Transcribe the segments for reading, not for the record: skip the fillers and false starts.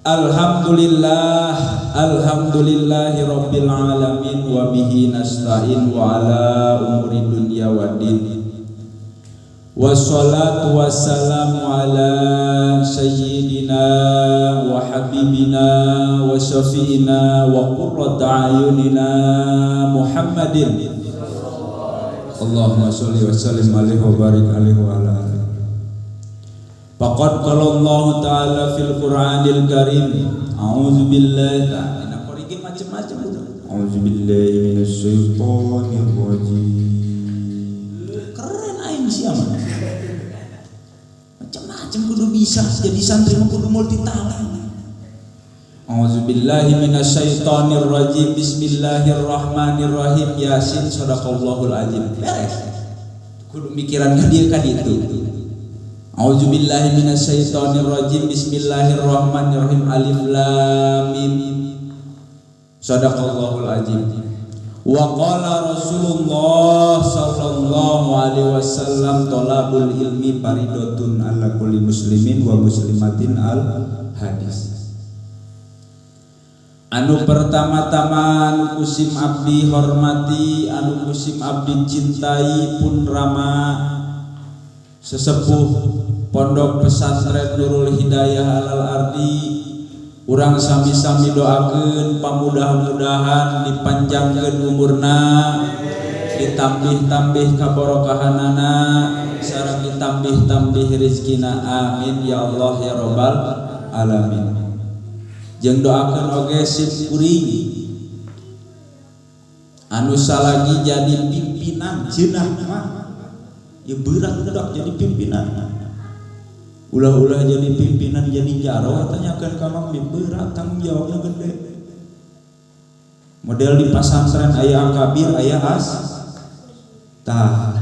Alhamdulillahi rabbil alamin wa bihi nasta'in wa ala umuri dunya waddin. Wassalatu wassalamu ala sayyidina wa habibina wa syafi'ina wa qurratu ayunina Muhammadin. Allahumma sholli wa sallim alaihi wa barik alaihi wa ala alihi. Faqad qala Allah Ta'ala fil Qur'anil Karim, a'udzu billahi macam-macam udah. A'udzu billahi minasy syaithanir rajim. Keren aing siapa? Macam-macam kudu bisa jadi santri mah kudu multi talent. A'udzu billahi minasy syaithanir rajim. Bismillahirrahmanirrahim. Yasin, sadaqallahul azim. Beres. Kudu mikiran ka dieu ka ditu. A'udzu billahi minasy syaithanir rajim. Bismillahirrahmanirrahim. Alif lam mim. Sadaqallahul azim. Wa qala Rasulullah sallallahu alaihi wasallam, thalabul ilmi faridatun ala kulli muslimin wa muslimatin al hadis. Anu pertama-tama anu kusim abdi hormati, anu kusim abdi cintai pun rama sesepuh Pondok Pesantren Nurul Hidayah Alal Ardi, urang sami-sami doakeun pamudah-mudahan dipanjangkeun umurna, ditambih-tambih kabarokahanana, sareng ditambih-tambih rezekina, amin ya Allah ya rabbal alamin. Jeung doakeun oge sim kuring anu salagi jadi pimpinan ceunah mah ieu beurang dedak jadi pimpinan. Ulah-ulah jadi pimpinan jadi jaro tanyakeun ka mang berat, tanggung jawabna gede. Model di pasantren aya akabir aya as tah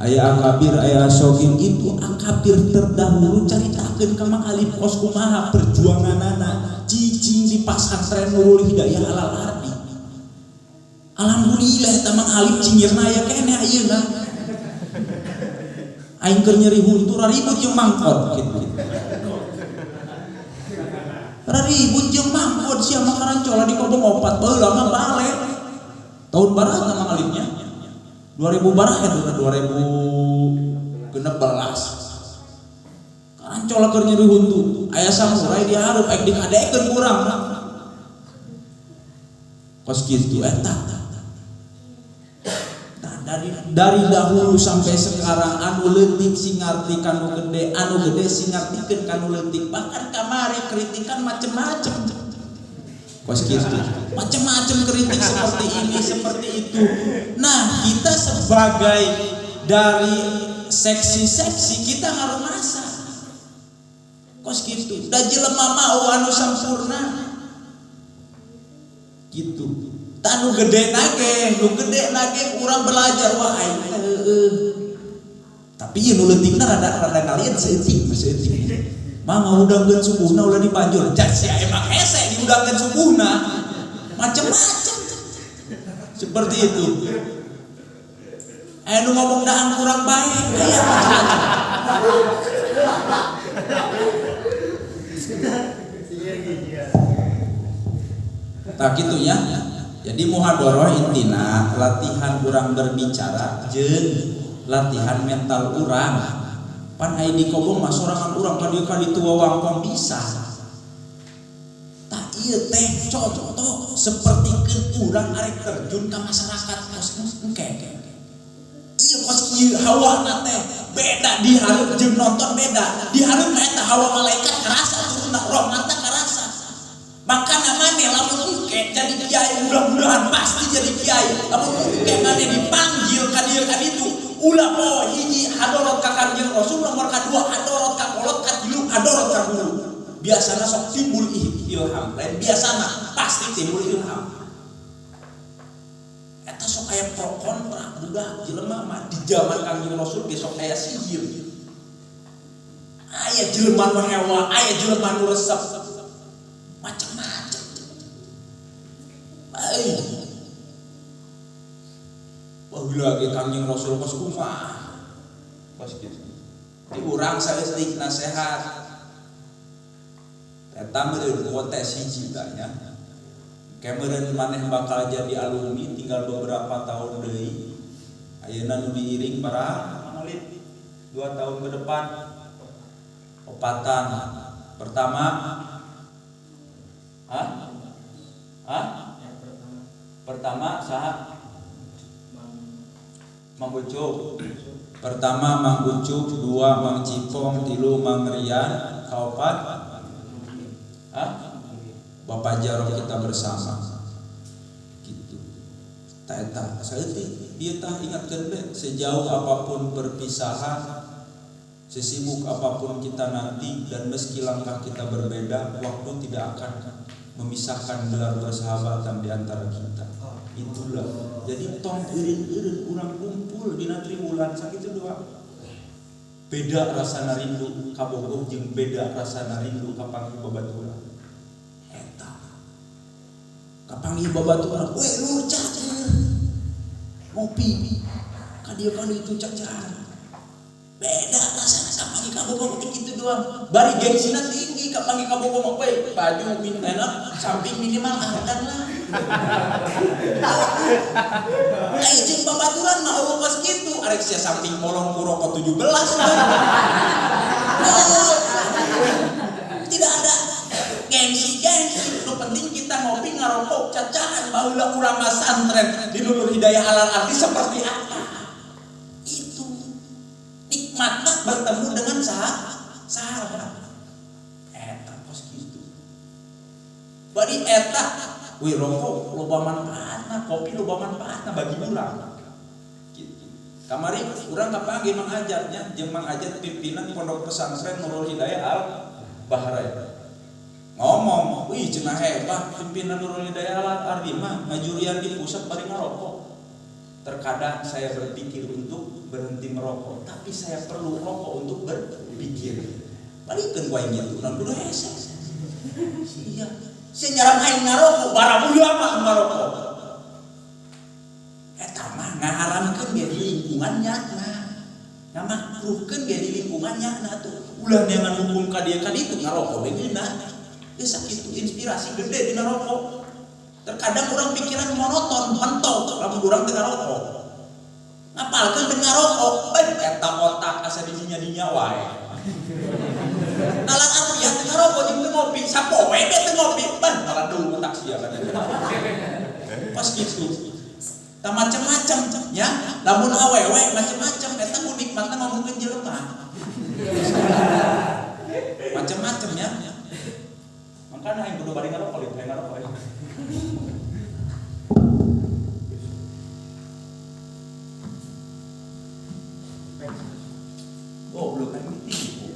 aya akabir aya asogin gitu. Akabir terdahulu caritakeun ka mang alif kos kumaha perjuanganana cicing di pasantren Nurul Hidayah Alal Ardi. Alhamdulillah eta mang alif cingirna aya keneh ayeuna. Aing keur nyeri huntur ribut jeung mangkot kitu. Ribut jeung mangkot sia mah karancola di kobong opat baheula mah bale. Tahun baraha mah alifnya? 2000 baraha eta 2016. Karancola keur nyeri huntur. Aya samurai di hareup aing dikadekeun kurang. Kos kitu eta. Dari dahulu sampai sekarang anu leutik sing ngarti kanu gede, anu gede sing ngartikeun kanu leutik. Bahkan kamari kritikan macem-macem. Kos kitu. Macem-macem kritik seperti ini, seperti itu. Nah, kita sebagai dari seksi-seksi kita harus masak. Kos kitu. Da jelema mau anu sampurna. Gitu. Tanu gede nage, nu gede nage urang belajar wah aing tapi ieu nu leutikna rada kalian seutik. Mah ngaudangkeun subuhna ulah dibanjur. Cak sia emang hese diudangkeun subuhna. Macem-macem. Seperti itu. Nu ngomong dahang kurang baik aya tak kitu ya. Jadi muhadharah intina latihan urang berbicara jeung latihan mental urang. Pan aya di kobong mah sorangan urang ka dieu ka ditu wawangkong bisa. Tah ieu teh contoh sapertikeun urang arek terjun ka masyarakat kos engke. Ieu kos ieu hawana teh beda di hareup jeung nonton beda. Di hareup mah eta hawa malaikat karasa turunna rohna teh karasa. Makana maneh lamun engke jadi kiai mudah-mudahan pasti jadi kiai. Lamun engke maneh dipanggil ka dieu ka ditu, ulah poe hiji hadarat ka Kanjeng Rasul, nomor kadua hadarat ka kolot, katilu hadarat ka guru. Biasana sok timbul ilham, lain biasana pasti timbul ilham. Eta sok aya pro kontra udah jelema mah di zaman Kanjeng Rasul besok aya sihir. Aya jelema nu hewa, aya jelema nu resep. Macam-macam. Baik. Wah, lagi Kanjeng Rasul kos kumaha. Kos kitu. Di urang saeutik nasihat. Eta meureun kotes hiji tanya. Kemeureun maneh bakal jadi alumni tinggal beberapa tahun deui. Ayeuna nu diiring para manalip 2 tahun ke depan. Opatan. Pertama Pertama saha? Mang Ucup. Pertama Mang Ucup, 2 Mang Cipong, 3 Mang Rian, kaopat Bapak Jaro kita bersama. Gitu. Eta saeutik ieu tah ingatkeun we sejauh apapun perpisahan, sesibuk apapun kita nanti dan meski langkah kita berbeda, waktu tidak akan memisahkan gelar persahabatan di antara kita. Itulah. Jadi tong eureun urang kumpul dina triwulan sakitu doang. Beda rasana rindu ka Bogor jeung beda rasana rindu ka Panggi Babaturan. Eta. Ka Panggi Babaturan, we lur cacer. Ngopi. Ka dieu kan itu cacar. Beda rasana ka Panggi ka Bogor kitu doang. Bari gengsina tinggi ka Panggi ka Bogor mah we baju minana samping minimal angkat lah. Ai jeung babaturan mah eueuh pas kitu arek sia samping molong ku rokok 17 tidak ada gengsi nu penting kita ngopi ngarokok cacahan baheula urang mah santren di Nurul Hidayah Alal Arti seperti apa itu nikmatna bertemu dengan sahabat eta pos kitu bari eta wih rokok loba manfaatna, kopi loba manfaatna bagi urang. Gitu. Kamari urang kapanggih Mang Ajatnya, jeung Mang Ajat pimpinan Pondok Pesantren Nurul Hidayah Al Bahrain. Ngomong, wih cenah hebat pimpinan Nurul Hidayah Al Ardi mah ngajurian di pusat bari ngarokok. Terkadang saya berpikir untuk berhenti merokok, tapi saya perlu rokok untuk berpikir. Balikeun wae gitu, urang kudu hese. Iya. Sia nyaram aing ngarokok, barang ulama ngarokok. Eta mah ngaharamkeun ge di lingkungannya nah. Ngamakruhkeun ge di lingkungannya nah tuh. Ulah neangan hukum ka dieu kaditu ngarokok begeuna. Geus sakitu inspirasi gede dina rokok. Terkadang urang pikiran monoton, mentok lamun urang teu ngarokok. Ngapalkeun teu ngarokok, eta otak asa dinya-dinya wae. Nalan atuh ya teu ngarokok jeung teu ngopi, sapoe we teu ngopi, ban taladung otak sia kan. Pas kitu. Tah macam-macam ya, lamun awewe macam-macam eta ku nikmatna ngomongkeun jelema. Macam-macam ya. Makana aing kudu bari ngarokok, aing ngarokok. Oh, belum kan meeting.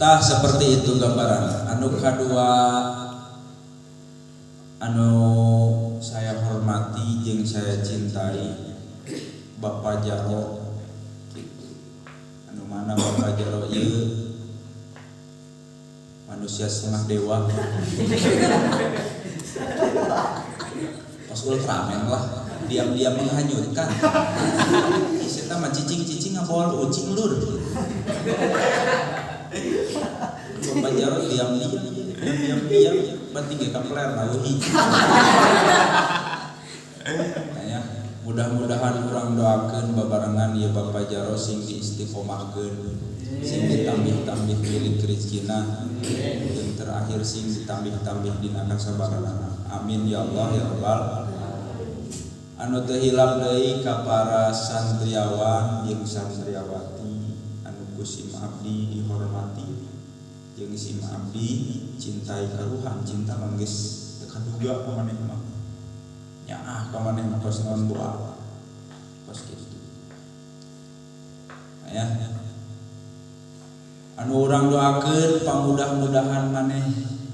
Tah seperti itu gambaran. Anu kadua anu saya hormati jeung saya cintai Bapak Jaro. Anu mana Bapak Jaro ieu manusia setengah dewa. Pas Ultraman lah, diam-diam menghanyutkan. Sita mah cicing-cicing ngabol ucing lur. Bapak Jaro diam-diam berarti ge kapler nauhi. Ya, mudah-mudahan urang doakeun babarengan ieu Bapak Jaro sing diistiqomahkeun, sing ditambih-tambih milik rezekina, jeung terakhir sing ditambih-tambih dina kasabaranana. Amin ya Allah ya Rabbal alamin. Anu teu hilap deui ka para santriawan jeung santriawati anu kusim abdi dihormati jeung sim abdi cintai karuhan cinta manggeus teu kaduga ka maneh mah nyaah ka maneh mah kos naon doa kos kitu aya anu urang doakeun pamudah-mudahan maneh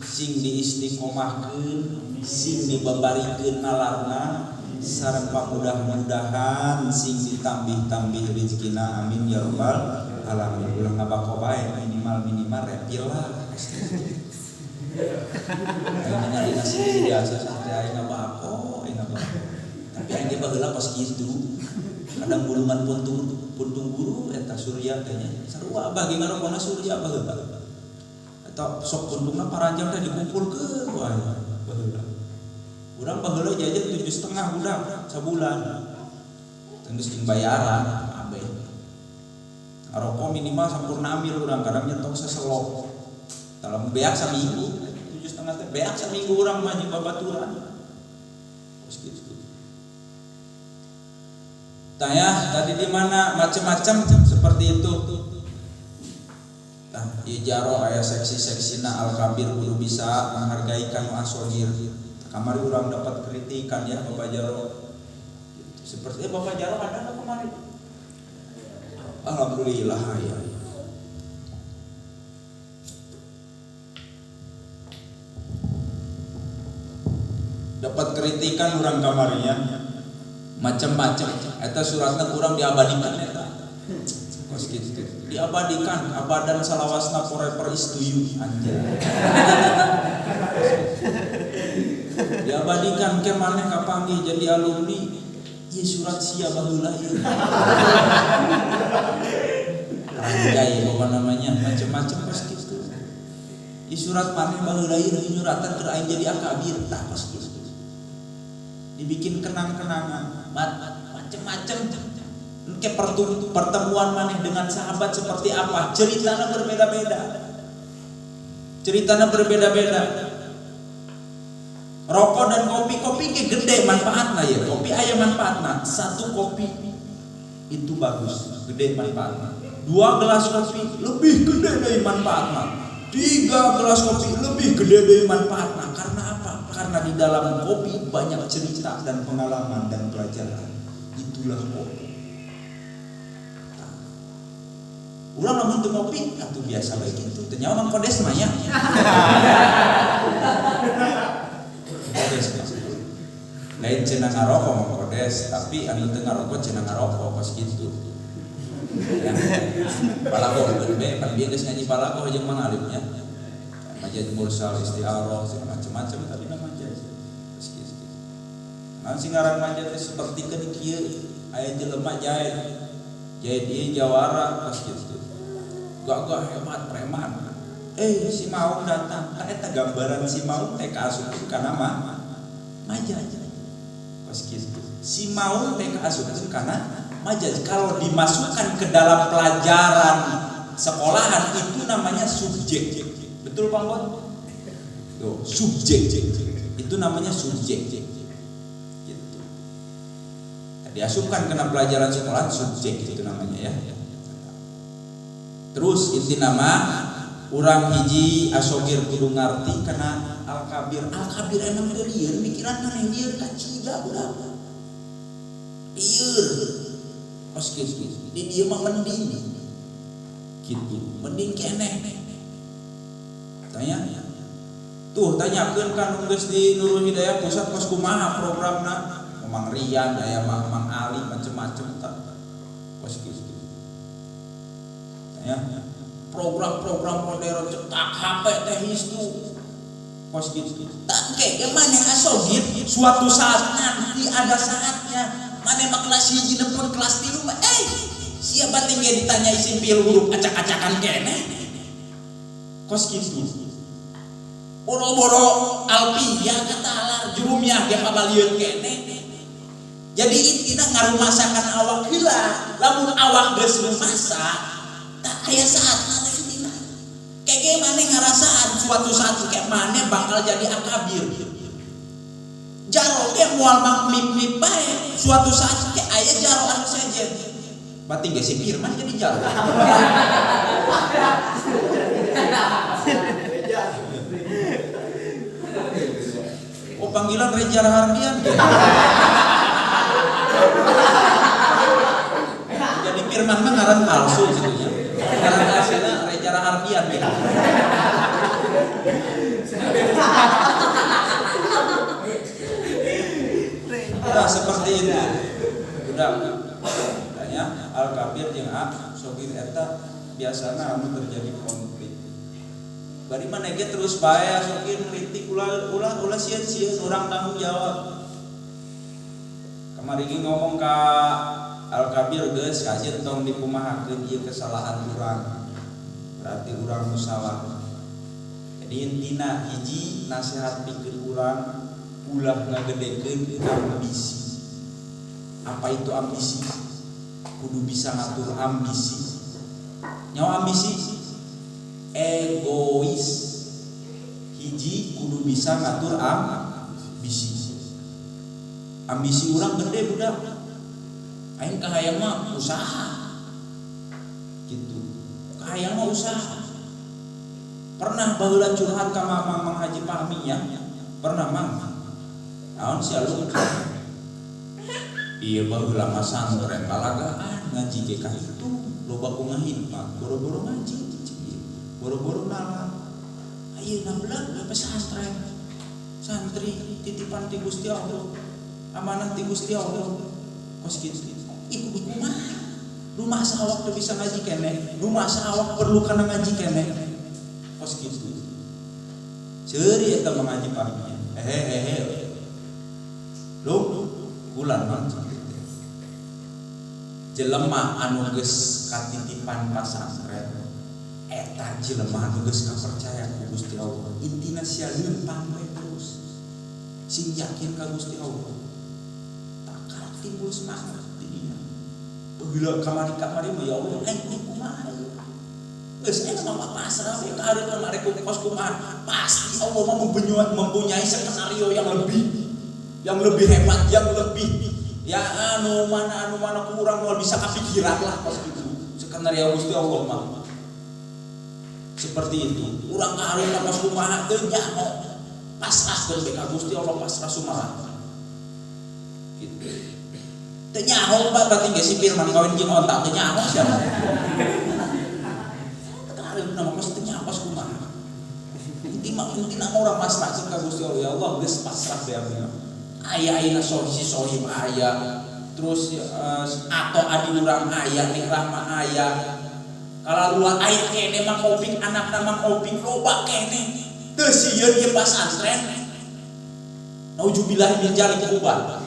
sing diistiqomahkeun, sing dibabarikeun nalarna, sareng pamudah-mudahan sing ditambih-tambih rezekina, amin ya rabbal alamin. Ulah ngabako bae minimal repil lah. Ayo ningali nasi biasa santai aing ngabako, tapi aing ge baheula pas kitu. Kadang gulungan puntung guru eta surya teh nya. Sarua bagi ngarokona surya baheula. Eta sok puntungna paranjang teh dikumpulkeun wae baheula. Urang baheula jajan 7,5 budak sabulan. Tenggeus jeung bayaran abe. Ngaroko minimal sampurna ambil urang kadang nyetok saselok. Dalam beak saminggu 7,5 teh beak saminggu urang mah jeung babaturan. Terus gitu. Tanya tadi di mana macam-macam seperti itu. Nah, ijaro aya seksi-seksina al-kabir kudu bisa menghargai kanu asogir. Kamari urang dapat kritikan ya Bapak Jaro. Seperti Bapak Jaro ada kemarin. Alhamdulillah ya. Dapat kritikan urang kamarinya. Macam-macam eta suratna kurang diabadikan eta kos kitu diabadikan abadan salawasna forever is to you anjir diabadikan ke maneh kapanggih jadi alumni ieu surat sia baheula ieu anjay apa namanya macam-macam kos kitu ieu surat maneh baheula ieu nyuratan keur aing jadi akabir tah kos kitu dibikin kenang-kenangan macam-macam ke pertemuan maneh dengan sahabat seperti apa ceritanya berbeda-beda rokok dan kopi ke gede manfaatnya ya kopi aya manfaatnya satu kopi itu bagus gede manfaatnya 2 gelas kopi lebih gede dari manfaatnya 3 gelas kopi lebih gede dari manfaatnya karena apa? Karena di dalam kopi banyak cerita dan pengalaman dan pelajaran. Itulah kopi. Ulang lamun teu ngopi atuh biasa bae kitu. Teu nyawa Mang Kodes mah nya. Kodes. Lain cenah ngarokok Mang Kodes, tapi anu teu ngarokok cenah ngarokok pas kitu. Ya. Palakoh bener pan bieu geus ngaji palakoh jeung Mang Alifnya. Majid mursal istiarah segala macam-macam tapi namanya sedikit. Nah sing ngaran majid teh sapertikeun kieu aya jelema jahit ieu jawara pas kitu. Gagah hebat preman. Si Maung datang. Eta gambaran si Maung teh kaasupkeun kana majid. Pas kitu. Si Maung teh kaasupkeun kana majid. Kalau dimasukkan ke dalam pelajaran sekolahan itu namanya subjek. Betul Pak Bon? Tuh, subjek. Itu namanya subjek. Gitu. Diasupkan kena pelajaran sekolah subjek itu namanya ya. Terus inti nama urang hiji asogir kudu ngarti kana al-kabir. Al-kabir emang teu lieur mikiran maneh lieur kacida urang. Lieur. Pas kitu. Di dieu mah mending. Gitu. Mending keneh. Tanyakeun kan geus di Nurul Hidayah pusat kos kumaha programna Mang Rian aya Mang Ali macam-macam tah kos kitu ya program modern cetak HP teh histu kos kitu tak ge maneh asogir suatu saat nanti ada saatnya maneh mah kelas 1 nepon kelas 3 mah sia bating ge ditanya simpil huruf acak-acakan keneh kos kitu boro-boro alpiyah katalar jurumiyah ge pabalieun keneh. Jadi intina ngarumasakan awak heula. Lamun awak geus rumasak, tak aya saatna teh intina. Kege maneh ngarasaan suatu saat ke maneh bakal jadi akabir. Jaro ge moal mip-mip bae, suatu saat ke aya jaro anu sejen. Bating ge si Firman jadi jaro. Oh panggilan Reza Rahardian jadi Firman mah ngaran palsu gitu ya. Ngaran aslinya Reza Rahardian gitu. kabir jeung sopir eta biasana anu terjadi konflik. Bari maneh terus bae sopir ngritik ulah sieun urang tanggung jawab. Kamari ngomong ka Al Kabir geus kajian tong dipumahakeun ieu kesalahan urang. Berarti urang nu salah. Jadi intina hiji nasihat pikeun urang ulah ngagedekeun ambisi. Apa itu ambisi? Kudu bisa ngatur ambisi. Nyawa ambisi egois. Hiji kudu bisa ngatur ambisi. Ambisi urang gede budak. Aing kahayang mah usaha. Gitu. Kahayang mah usaha. Pernah baheula curhat ka Mang Haji Fahmi ya? Pernah Mang. Naon sia lu? Ieu baheula mah santren kalagaan ngaji ge ka itu. Loba ku ngahidmat, boro-boro ngaji. Boro-boro nalar. Ayeuna beula pesantren. Santri titipan ti Gusti Allah. Amanah ti Gusti Allah. Kos kitu. Iku mah rumah sawak teu bisa ngaji keneh, rumah sawak perlu kana ngaji keneh. Kos kitu. Ceuri eta mengaji pahnya. Lu bulan mah jelema anu geus katitipan pasantren eta jelema anu geus kapercaya ku Gusti Allah. Intina sia leumpang we terus. Sing yakin ka Gusti Allah. Takar timbul semangat di dia. Baheula kamari mah ya Allah, kumaha ieu. Geus eta mah pasrah we ka hareup kamari kos kumaha. Pasti Allah mah mempunyai skenario yang lebih hebat, yang lebih ya anu mana kurang mau bisa kepikiran lah pas gitu. Skenario Gusti Allah mah seperti itu. Urang kahareup ka kos kumaha teu nyaho. Pasrahkeun be ka Gusti Allah, pasrah sumaha. Gitu. Teu nyaho berarti ge si Firman kawin jeung otak teu nyaho sia. Kahareup na kos teu nyaho kos kumaha. Intina orang pasrahkeun ka Gusti Allah, ya Allah geus pasrah be abdi. Aya sohib aya, terus atau adi urang aya, ikrah mah aya. Kalau luar aya kene mah kopik, anakna mah kopik, loba kene. Teu sieun ieu pasantren. Nauzubillah min dzalik ubah.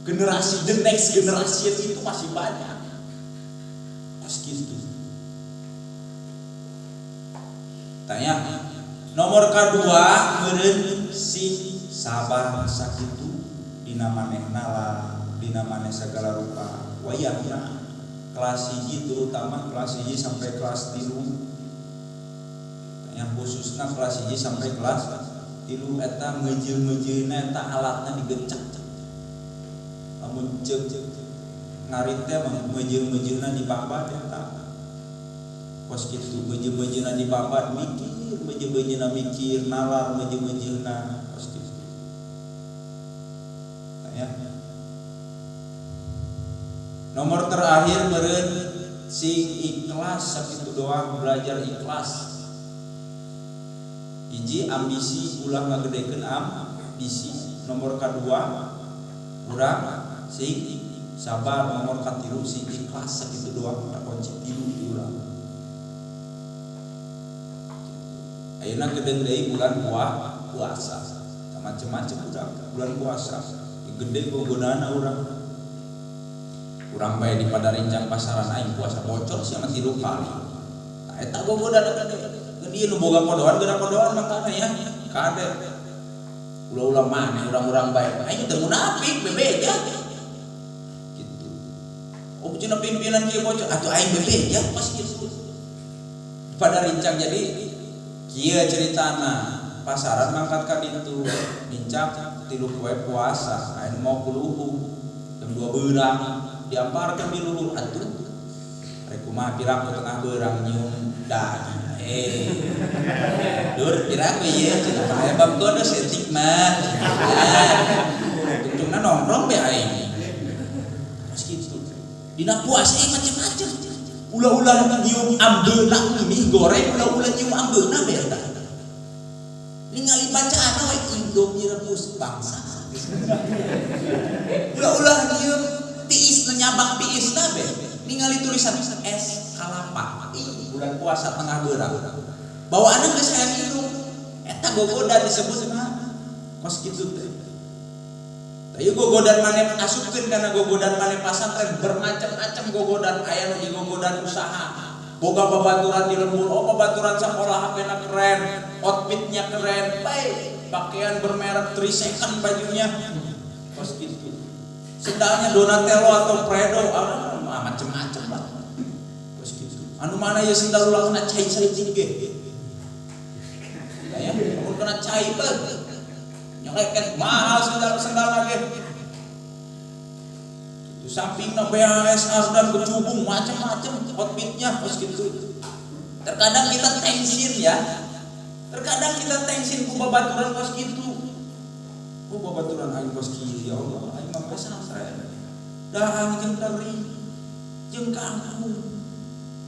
Generasi the next generasi itu masih banyak. Pas gitu. Tanya nomor kedua meureun sing sabar sakitu dina manehna lah, dina maneh segala rupa. Wayahna kelas 1 terutama kelas 1 sampai kelas 3. Yang khususna kelas 1 sampai kelas 3 eta ngeujeul-ngeujeulna eta alatna digecek. Lamun ceuk ngarit teh mah ngeujeul-ngeujeulna dipambat eta. Kos kitu ngeujeul-ngeujeulna dipambat mikir, ngeujeul-ngeujeulna mikir, nalar ngeujeul-ngeujeulna kos kitu. Ya. Nomor terakhir meureun sing ikhlas sakitu doang, belajar ikhlas. Hiji ambisi ulah ngagedekeun ambisi. Nomor kedua urang sing sabar. Nomor katilu sing ikhlas sakitu doang, kunci tilu di urang. Ayeuna gedeung deui bulan puasa. Macam-macam bulan puasa. Gede gogodana urang bae di Padarincang pasaran aing puasa bocor sia mah 3 kali. Nah eta gogodana gede dieu nu boga podoan geura podoan makana ya kade ulah-ulah maneh urang-urang bae aing teu munafik bebeja gitu. Oh cenah pimpinan kieu bocor atuh aing bebeja pas kitu Padarincang. Jadi kieu ceritana pasaran mangkat ka ditu bincang 3 poe puasa aya mau kuluhu jam 2 beurang diamparkeun di luhur atuh rek kumaha pirang tengah beurang nyium daging dur pirang ieu cenah aya bab godos etik mah tungtungna nongkrong be aing terus kitu dina puasa ieu macam-macam ulah-ulah nyium ambeuna mie goreng ulah-ulah nyium ambeuna be eta ningali bacaan we Indomie rebus bangsa. Ulah-ulah nyium tiis nyabang tiisna be. ningali tulisan es kalapa. Bulan puasa tengah beurang. Bawaanna geus aya minum. Eta gogodan disebut kos kitu teh. Teu gogodan maneh asupkeun kana gogodan maneh pasantren bermacam-macam gogodan aya nu di gogodan usaha. Boga babaturan di lembur, babaturan sekolah HP-na keren, outfitnya keren, baik, pakaian bermerek 3 second bajunya, kos gitu. Sendalnya Donatello atau Fredo, macam-macam lah, kos gitu. Anu mana ya sendal ulah kena cai-cai ge, ya, mun kena cai teh, nyeleket mahal sendal lagi. Sampingna BHS dan kecubung macam-macam outfitnya kos gitu. Terkadang kita tensin ya. Terkadang kita tensin ku babaturan kos gitu. Oh babaturan aing kos kieu ya Allah, aing mah pasang saya. Dah jeung dari jeung kampung.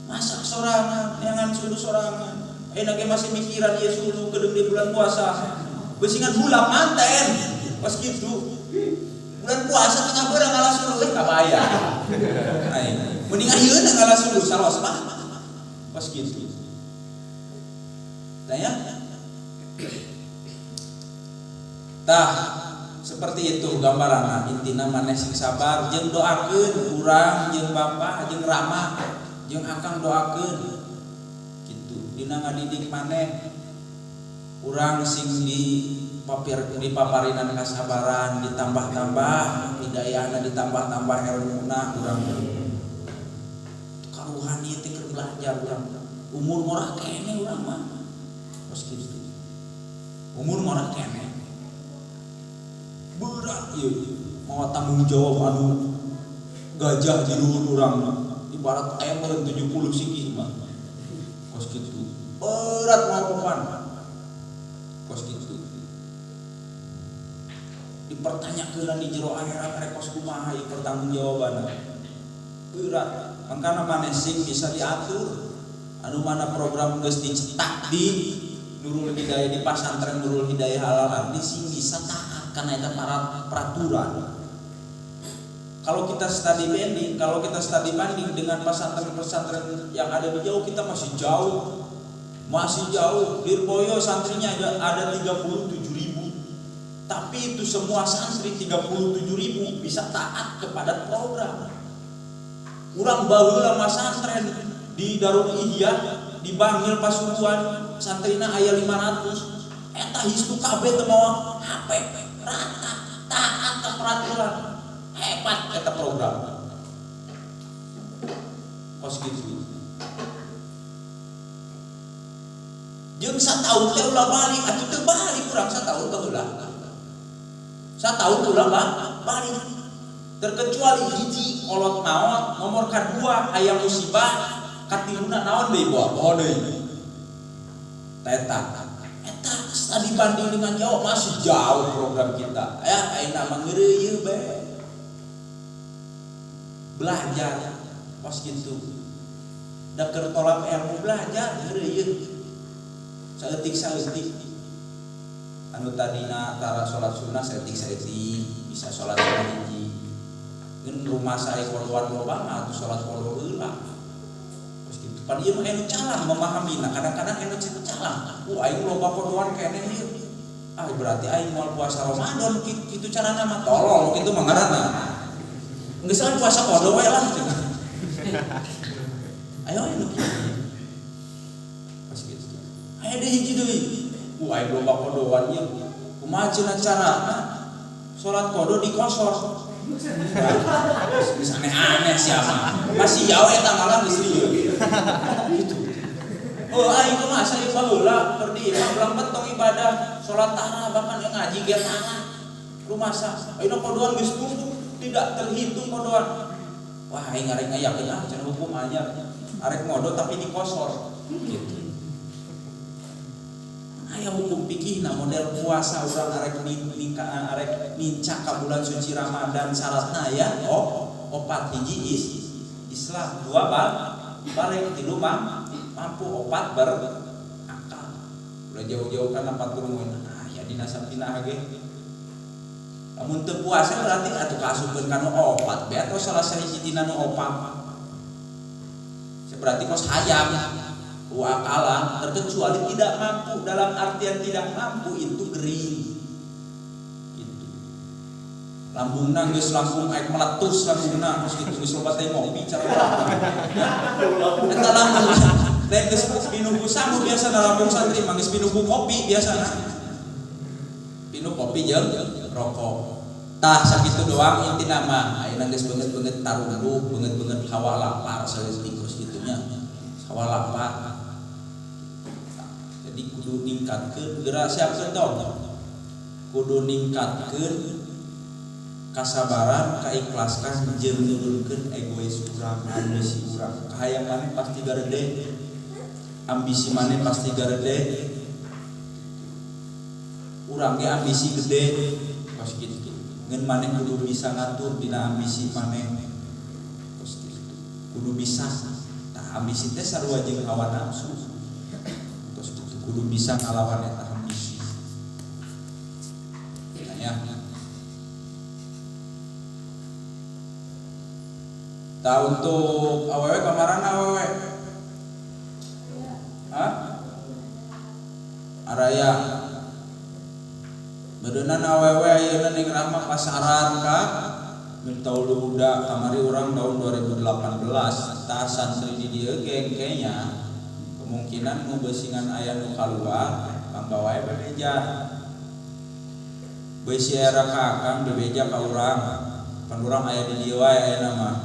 Masak sorangan, neangan sulu sorangan. Ayeuna ge masih mikiran ieu sulu kedeung di bulan puasa. Beusingan bulan manten kos gitu. Bulan puasa tengah beurang ngalah suluh kabaya. Ai, mending ayeuna ngalah suluh salos mah. Pas kitu. Tanya? Tah, seperti itu gambaranna. Intina maneh sing sabar jeung doakeun urang jeung bapa jeung rama jeung akang doakeun. Kitu. Dina ngadidik maneh urang sing dipaparinan kasabaran ditambah-tambah hidayahna ditambah-tambah ilmuna urang karuhan ieu teh keur belajar urang umur murah kene urang mah tos kitu umur murah kene berat ieu mawa tanggung jawab anu gajah di luhur urang ibarat aya meureun 70 sikih mah tos kitu berat maopan kos kitu dipertanyakeun di jero akhirat arek kos kumaha ieu pertanggungjawabanna berat mangkana maneh sing bisa diatur anu mana program geus dicetak di Nurul Hidayah di pasantren Nurul Hidayah Halal Ardi sing bisa taat kana eta peraturan. Kalau kita studi banding dengan pesantren-pesantren yang ada di jauh kita masih jauh. Lirboyo santrinya ada 37.000. Tapi itu semua santri 37.000 bisa taat kepada program. Urang baheula mah santren di Darul Ihyah di Bangil Pasuruan santrina aya 500. Eta hizbu kabeh teu mawa HP rata taat ke peraturan. Hebat eta program. Kos kitu. Jeung sataun teh ulah balik atuh teu balik urang sataun baheula. Sataun ulah balik. Terkecuali hiji kolot naon, nomor kadua aya musibah, katiluna naon deui poho deui. Eta studi banding dengan Jawa masih jauh program kita. Ya ayeuna mah ngeureuyeuh be. Belajar pas kitu. Da keur tolak ilmu belajar ngeureuyeuh. Saeutik anu tadina tara salat sunnah saeutik bisa salat hiji ngeun rumah saya kodoan loba atuh salat kodo heula terus kitu pan ieu mah anu calang memahaminya kadang-kadang anu calang aing loba kodoan kene ieu berarti aing moal puasa Ramadan kitu carana mah tolol kitu mah ngaranna geus puasa kodo we lah ayo anu aya deui hiji deui aing loba kodoan ieu kumaha cenah carana salat kodo dikosor geus aneh-aneh siapa masih jauh eta malah geus lieu gitu aing kumaha saya baheula keur di imah ulang betong ibadah salat tahara bahkan ngaji ge tahara rumasa ayeuna kodoan geus tumpuk tidak terhitung kodoan wah aing arek ngayakeun cenah hukum anyar arek ngodo tapi dikosor gitu. Aya hukum fikihna model puasa urang arek nincak ka bulan suci Ramadan syaratna ya opat hiji Islam dua balik tilu mampu opat berakal udah jauh-jauh kana paturun ya dina sapina ge lamun teu puasa berarti atuh kaasupkeun kana opat be atau salah sahiji dina nu opat berarti kos hayam wakalan, terkecuali tidak mampu. Dalam artian tidak mampu itu gering gitu. Lambungna geus langsung aek meletus lambungna terus gitu geus loba teh ngopi cara eta lambung teh geus pinuhu sangu biasa lambung santri mah geus pinuhu kopi biasana pinuh kopi jeung rokok tah sakitu doang intina mah ayeuna geus beungeut-beungeut tarunggu beungeut-beungeut hawa lapar saeutik gitunya hawa lapar. Jadi kudu ningkatkeun geura siapkeun tong kudu ningkatkeun kasabaran, kaikhlaskan jeung nurunkeun egois urang, ambisi urang. Kahayang maneh pasti garede, ambisi maneh pasti garede. Urang ge ambisi gede, kos kitu. Ngeun maneh kudu bisa ngatur dina ambisi maneh. Kos kitu. Kudu bisa. Tah ambisi teh sarua jeung hawa nafsu. Kos kitu. Kudu bisa ngalawan eta ambisi. Ya. Tah untuk awewe kamarana awewe? Hah? Araya. Beuneunan awewe ayeuna ning Rahma pasaran ka Miftaul Huda kamari urang tahun 2018. Tah santri di dieu gengkenya kemungkinan nu beusingan aya nu kaluar mangga wae bebeja. Beusi era ka akang bebeja ka urang. Pan urang aya di dieu wae ayeuna mah.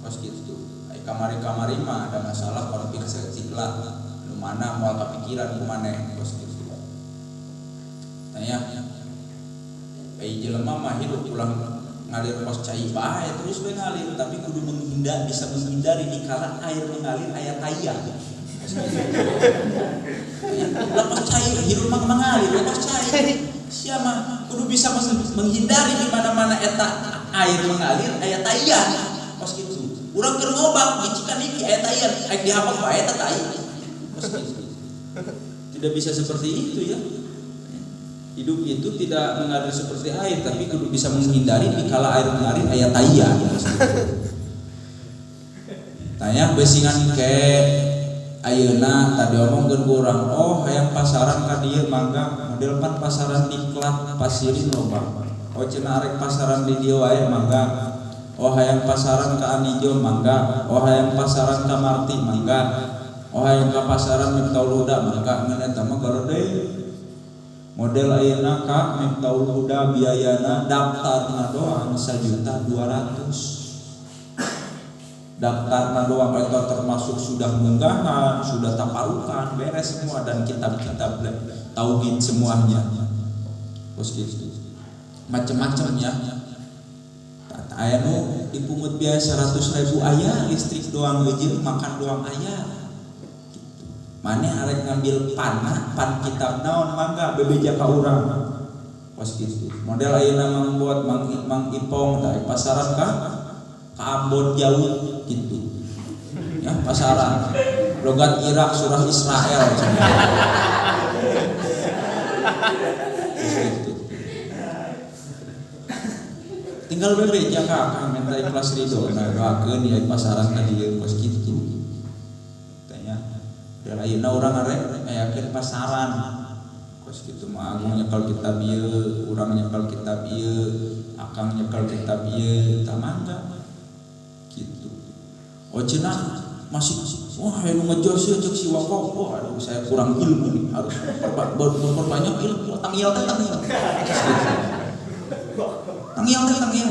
Kos gitu. Ai kamari-kamari mah ada masalah konflik setik lah. Nu mana moal kapikiran ku maneh kos gitu. Tanya. Ai jelema mah hidup pulang ngalir kos cai bae terus we ngalir tapi kudu menghindar bisa menghindari dikala air mengalir aya tayang. Lepas cai hirup mah mengalir lepas cai. Sia mah kudu bisa menghindari di mana-mana eta air mengalir aya tayang. Kos gitu. Urang keur ngobak bicikan iki aya tayang, aek dihapal bae eta tayang. Kos gitu. Tidak bisa seperti itu ya. Hidup itu tidak mengalir seperti air, tapi kudu bisa menghindari dikala air mengalir aya tayang. Tanya besingan ke ayeuna tadi omongkeun ku urang, oh hayang pasaran ka dieu mangga, model pan pasaran diklat Pasirin loba. Oh cenah arek pasaran di dieu wae mangga. Oh hayang pasaran ka Anijo mangga. Oh hayang pasaran ka Marti mangga. Oh hayang ka pasaran Miftaul Huda mangga. Ngan eta mah garode. Model ayeuna ka Miftaul Huda biayana daftarna doang 1.200.000. Daftarna doang itu termasuk sudah munggahan, sudah taparukan, beres semua dan kitab-kitab tauhid semuanya. Bos gitu. Macam-macam ya. Aya nu dipungut biaya 100.000 aya listrik doang eujeun makan doang aya gitu. Mane arek ngambil pan kitab naon mangga bebeja ka urang. Pos gitu. Model ayeuna membuat Mang Ipong teh pasaran ka Ambon jauh gitu. Ya pasaran logat Irak surah Israel. Tinggal bebeja ka akang minta ikhlas ridho ngadoakeun ya pasaran ka dieu kos kitu. Tanya, da ayeuna urang arek ngayakeun pasaran. Kos kitu mah agung nyekel kitab ieu, urang nyekel kitab ieu, akang nyekel kitab ieu, tah mangga. Gitu. Oh cenah masih wah anu ngejos cek si Wako. Oh aduh saya kurang ilmu nih, harus perbanyak ilmu. Tangiel. Tangiel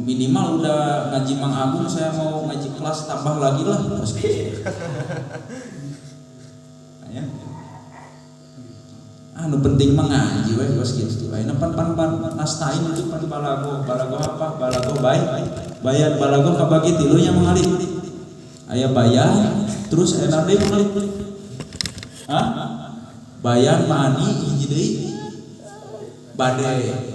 minimal udah ngaji Mang Agung, saya mau ngaji kelas tambah lagi lah. Ya. Anu penting mah ngaji we bos gitu. Ayeuna pan nastain itu pan balago apa? Balago bayar balago kabagi tilu nya mengalir. Aya bayar terus aya deui mengalir. Hah? Bayar mani hiji deui bade.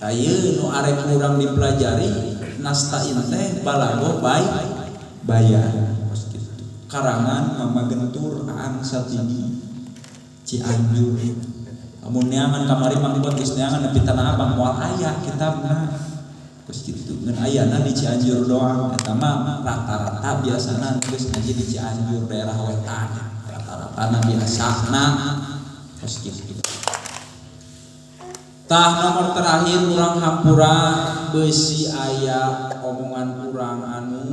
Ayeuna nu arek urang dipelajari nastain teh balago bayar. Karangan Mama Gentur Aang Satidi Cianjur. Amun neangan kamari mangkot geus neangan nepi tanah Abang moal aya kitabna. Terus gitu ngan ayana di Cianjur doang eta mah rata-rata biasana geus ngaji di Cianjur daerah wetan rata-rata biasana terus gitu. Tah nomor terakhir urang hampura beusi aya omongan urang anu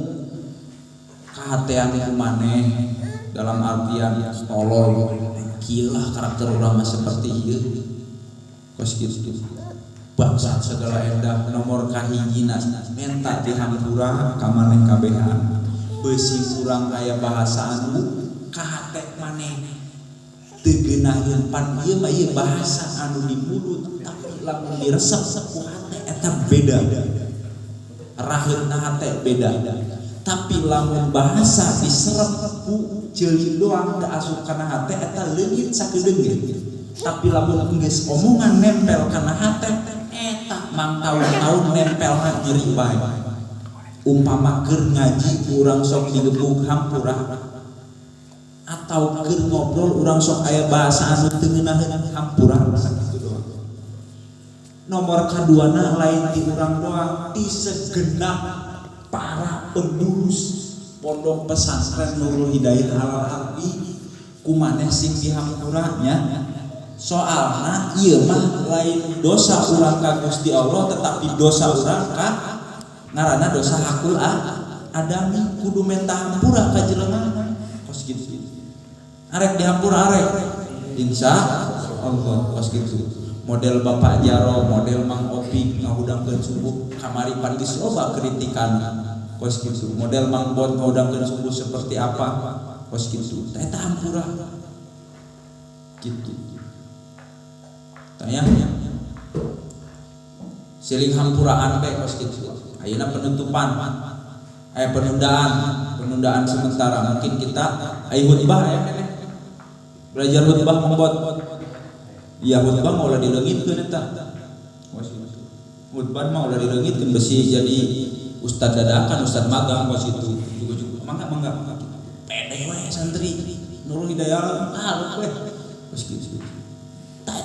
kahatean ku maneh dalam artian tolol gila karakter urang mah seperti ieu kos gitu bangsa segala endah nomor kahijina menta di hampura ka maneh kabehan beusi urang aya bahasa anu kahate maneh teu geunaheun pan ieu mah ieu bahasa anu di mulut tapi lamun diresep ku hate eta beda raheunna hate beda tapi lamun bahasa diserep ku ceuli doang teu asup kana hate eta leungit sakedeung ge tapi lamun geus omongan nempel kana hate eta mang taun-taun nempelna nyeri bae umpama keur ngaji urang sok digebuk hampura atau keur ngobrol urang sok aya bahasa anu teu ngeunaheun hampura sakitu doang. Nomor kaduana lain di urang doang ti segenap para pengurus pondok pesantren Nurul Hidayah Al-Ardi kumaneh sing di hampura nya soalna ieu mah lain dosa urang ka Gusti Allah tetapi dosa urang ka ngaranna dosa hakul adami kudu menta hampura ka jelema kos kitu arek di hampura arek insya Allah kos kitu model Bapak Jaro model Mang Opik ngahudangkeun subuh kamari pan geus loba kritikan kos kitu model Mang Bot ngahudangkeun subuh seperti apa kos kitu eta hampura kitu tanya siling hampuraan teh kos kitu ayeuna penutupan penundaan sementara mungkin kita aya khutbah aya belajar khutbah membot ya khutbah mau ulah dileungitkeun eta khutbah mah ulah dileungitkeun besi jadi ustad dadakan ustad magang kos itu juga mangga pede we santri Nurul Hidayah we kos kitu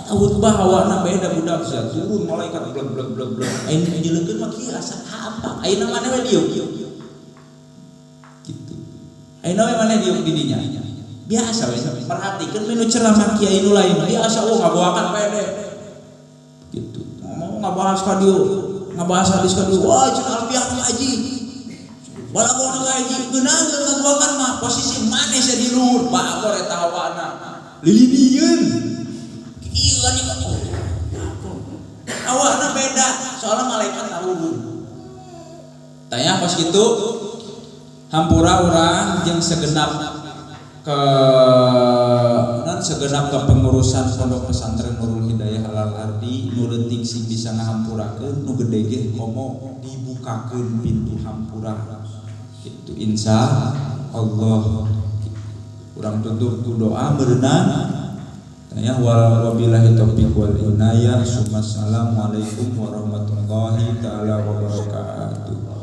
khutbah hawana beda budak sia turun malaikat blek ayeuna dileungkeun mah kieu asa apa ayeuna maneh we dieu gitu ayeuna we maneh dieu di dinya biasa we perhatikeun menu ceramah kiai nu lain biasa ngabawakan pede gitu mau ngabahas ka dieu ngabahas hadis ka dieu wah cenah alfiah ngaji balago ngaji geunang ngabawakan mah posisi maneh sia di luhur bakor eta hawana lilidieun iya nih awalnya beda soalnya malaikat tahu tanya pas gitu hampura orang yang segenap kepengurusan pondok pesantren Nurul Hidayah Al-Ardi nu leutik sing bisa ngahampurakeun nu gede ge komo dibukakeun pintu hampura gitu insya Allah urang tutup ku doa berenang ya wabillahi taufiq wal inayah. Assalamualaikum warahmatullahi taala wabarakatuh.